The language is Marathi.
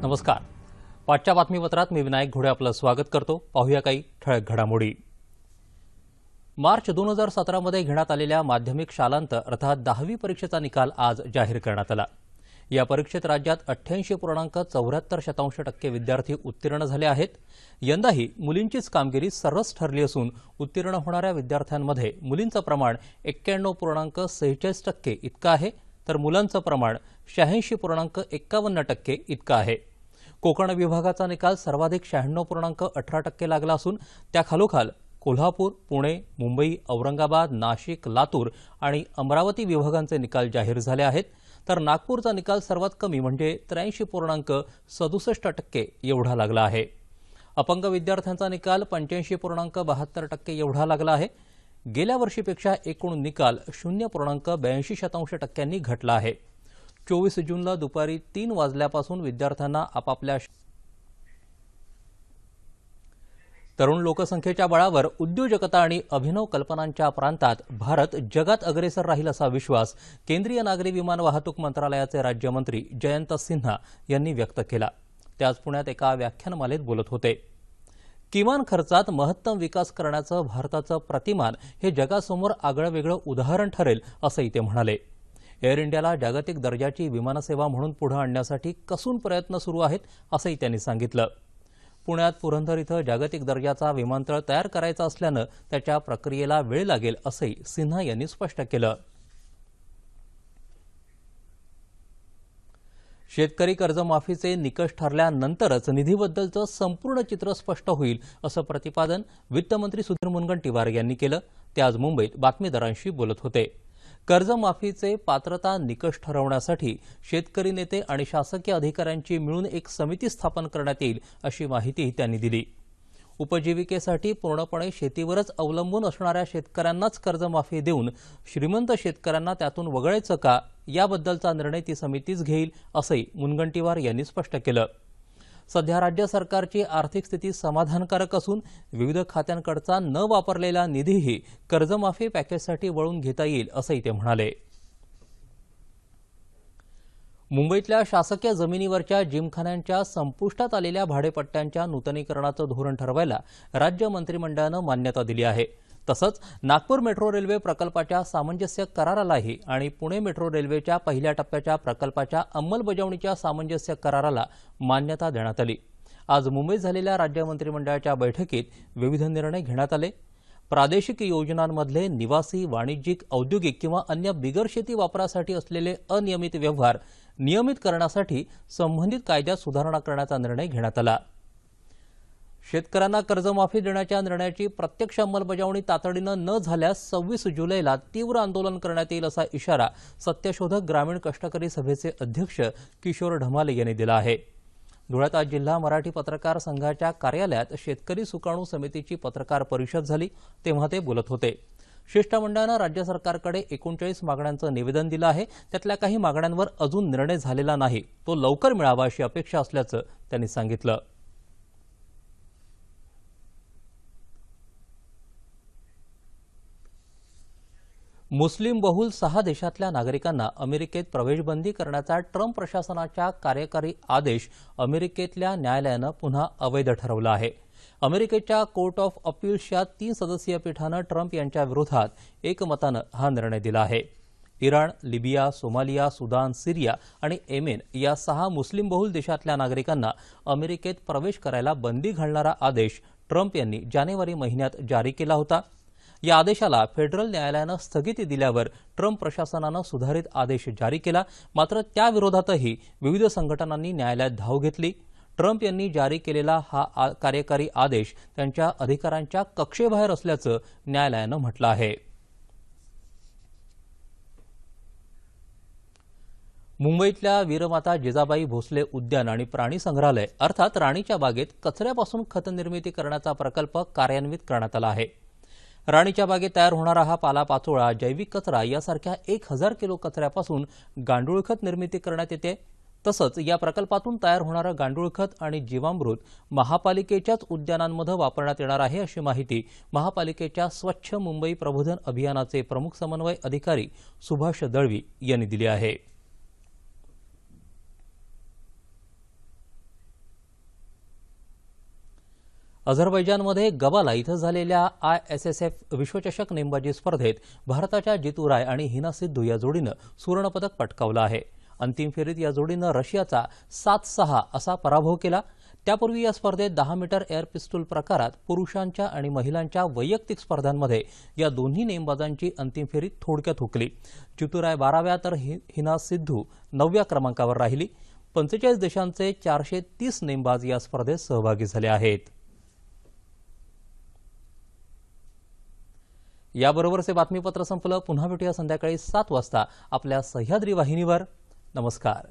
नमस्कार. पाठच्या बातमीपत्रात मी विनायक घोडे आपलं स्वागत करतो. पाहूया काही ठळक घडामोडी. मार्च 2017 मध्ये घेण्यात आलेल्या माध्यमिक शालांत अर्थात 10वी परीक्षेचा निकाल आज जाहीर करण्यात आला. या परीक्षेत राज्यात 88.74% विद्यार्थी उत्तीर्ण झाले आहेत. यंदाही मुलींचीच कामगिरी सरस ठरली असून उत्तीर्ण होणाऱ्या विद्यार्थ्यांमध्ये मुलींचं प्रमाण 91.46% इतकं आहे, तर मुलांचं प्रमाण 86.51% इतकं आहे. कोकण विभागाचा निकाल सर्वाधिक 96.18% लागला असून त्याखालोखाल कोल्हापूर, पुणे, मुंबई, औरंगाबाद, नाशिक, लातूर आणि अमरावती विभागांचे निकाल जाहीर झाले आहेत. तर नागपूरचा निकाल सर्वात कमी म्हणजे 83.67% एवढा लागला आहे. अपंग विद्यार्थ्यांचा निकाल 85.72% एवढा लागला आहे. गेल्या वर्षीपेक्षा एकूण निकाल 0.82% घटला आहे. 24 जूनला दुपारी 3 वाजल्यापासून विद्यार्थ्यांना आपापल्या तरुण लोकसंख्येच्या बळावर उद्योजकता आणि अभिनव कल्पनांच्या प्रांतात भारत जगात अग्रेसर राहील असा विश्वास केंद्रीय नागरी विमान वाहतूक मंत्रालयाचे राज्यमंत्री जयंत सिन्हा यांनी व्यक्त केला. ते आज पुण्यात एका व्याख्यानमालेत बोलत होते. किमान खर्चात महत्तम विकास करण्याचं भारताचं प्रतिमान हे जगासमोर आगळंवेगळं उदाहरण ठरेल असंही ते म्हणाले. एअर इंडियाला जागतिक दर्जाची विमानसेवा म्हणून पुढे आणण्यासाठी कसून प्रयत्न सुरू आहेत असंही त्यांनी सांगितलं. पुण्यात पुरंदर इथं जागतिक दर्जाचा विमानतळ तयार करायचा असल्यानं त्याच्या प्रक्रियेला वेळ लागेल असंही सिन्हा यांनी स्पष्ट केलं. शेतकरी कर्जमाफीचे निकष ठरल्यानंतरच निधीबद्दलचं संपूर्ण चित्र स्पष्ट होईल असं प्रतिपादन वित्तमंत्री सुधीर मुनगंटीवार यांनी केलं. ते आज मुंबईत बातमीदारांशी बोलत होते. कर्जमाफीचे पात्रता निकष ठरवण्यासाठी शेतकरी नेते आणि शासकीय अधिकाऱ्यांची मिळून एक समिती स्थापन करण्यात येईल अशी माहितीही त्यांनी दिली. उपजीविकेसाठी पूर्णपणे शेतीवरच अवलंबून असणाऱ्या शेतकऱ्यांनाच कर्जमाफी देऊन श्रीमंत शेतकऱ्यांना त्यातून वगळायचं का याबद्दलचा निर्णय ती समितीच घेईल असंही मुनगंटीवार यांनी स्पष्ट केलं. सध्या राज्य सरकारची आर्थिक स्थिती समाधानकारक असून विविध खात्यांकडचा न वापरलेला निधीही कर्जमाफी पॅकेजसाठी वळून घेता येईल असंही ते म्हणाले. मुंबईतल्या शासकीय जमिनीवरच्या जिमखान्यांच्या संपुष्टात आलेल्या भाडेपट्ट्यांच्या नूतनीकरणाचं धोरण ठरवायला राज्य मंत्रिमंडळानं मान्यता दिली आहे. तसंच नागपूर मेट्रो रेल्वे प्रकल्पाच्या सामंजस्य करारालाही आणि पुणे मेट्रो रेल्वेच्या पहिल्या टप्प्याच्या प्रकल्पाच्या अंमलबजावणीच्या सामंजस्य कराराला मान्यता देण्यात आली. आज मुंबईत झालेल्या राज्य मंत्रिमंडळाच्या बैठकीत विविध निर्णय घेण्यात आले. प्रादेशिक योजनांमधले निवासी, वाणिज्यिक, औद्योगिक किंवा अन्य बिगर शेती वापरासाठी असलेले अनियमित व्यवहार नियमित करण्यासाठी संबंधित कायद्यात सुधारणा करण्याचा निर्णय घेण्यात आला. शेतकऱ्यांना कर्जमाफी देण्याच्या निर्णयाची प्रत्यक्ष अंमलबजावणी तातडीनं न झाल्यास 26 जुलैला तीव्र आंदोलन करण्यात येईल असा इशारा सत्यशोधक ग्रामीण कष्टकरी सभेचे अध्यक्ष किशोर ढमाले यांनी दिला आहे. धुळ्यात आज जिल्हा मराठी पत्रकार संघाच्या कार्यालयात शेतकरी सुकाणू समितीची पत्रकार परिषद झाली तेव्हा ते बोलत होते. शिष्टमंडळानं राज्य सरकारकडे 39 मागण्यांचं निवेदन दिलं आहे. त्यातल्या काही मागण्यांवर अजून निर्णय झालेला नाही, तो लवकर मिळावा अशी अपेक्षा असल्याचं त्यांनी सांगितलं. मुस्लिम बहुल 6 देशातल्या नागरिकांना अमेरिकेत प्रवेशबंदी करण्याचा ट्रम्प प्रशासनाचा कार्यकारी आदेश अमेरिकेतल्या न्यायालयानं पुन्हा अवैध ठरवला आहे. अमेरिकेच्या कोर्ट ऑफ अपील्सच्या 3 सदस्यीय पीठानं ट्रम्प यांच्या विरोधात एकमतानं हा निर्णय दिला आहे. इराण, लिबिया, सोमालिया, सुदान, सिरिया आणि येमेन या 6 मुस्लिम बहुल देशातल्या नागरिकांना अमेरिकेत प्रवेश करायला बंदी घालणारा आदेश ट्रम्प यांनी जानेवारी महिन्यात जारी केला होता. या आदेशाला फेडरल न्यायालयानं स्थगिती दिल्यावर ट्रम्प प्रशासनानं सुधारित आदेश जारी केला. मात्र त्याविरोधातही विविध संघटनांनी न्यायालयात धाव घेतली. ट्रम्प यांनी जारी केलेला हा कार्यकारी आदेश त्यांच्या अधिकारांच्या कक्षेबाहेर असल्याचं न्यायालयानं म्हटलं आहे. मुंबईतल्या वीरमाता जिजाबाई भोसले उद्यान आणि प्राणी संग्रहालय अर्थात राणीच्या बागेत कचऱ्यापासून खत निर्मिती करण्याचा प्रकल्प कार्यान्वित करण्यात आला आहे. राणीच्या बागेत तयार होणारा हा पालापाचोळा, जैविक कचरा यासारख्या 1000 किलो कचऱ्यापासून गांडूळ खत निर्मिती करण्यात येते. तसंच या प्रकल्पातून तयार होणारं गांडूळ खत आणि जीवामृत महापालिकेच्याच उद्यानांमध्ये वापरण्यात येणार आहे अशी माहिती महापालिकेच्या स्वच्छ मुंबई प्रबोधन अभियानाचे प्रमुख समन्वय अधिकारी सुभाष दळवी यांनी दिली आहे. अझरबैजानमध्ये गबाला इथं झालेल्या ISSF विश्वचषक नेमबाजी स्पर्धेत भारताच्या जितू राय आणि हिना सिद्धू या जोडीनं सुवर्णपदक पटकावलं आहे. अंतिम फेरीत या जोडीनं रशियाचा 7-6 असा पराभव केला. त्यापूर्वी या स्पर्धेत 10 मीटर एअर पिस्तूल प्रकारात पुरुषांच्या आणि महिलांच्या वैयक्तिक स्पर्धांमध्ये या दोन्ही नेमबाजांची अंतिम फेरी थोडक्यात हुकली. जितू राय 12व्या तर हिना सिद्धू 9व्या क्रमांकावर राहिली. 45 देशांचे 430 नेमबाज या स्पर्धेत सहभागी झाले आहेत. याबरोबरचे बातमीपत्र संपलं. पुन्हा भेटूया संध्याकाळी 7 वाजता आपल्या सह्याद्री वाहिनीवर. नमस्कार.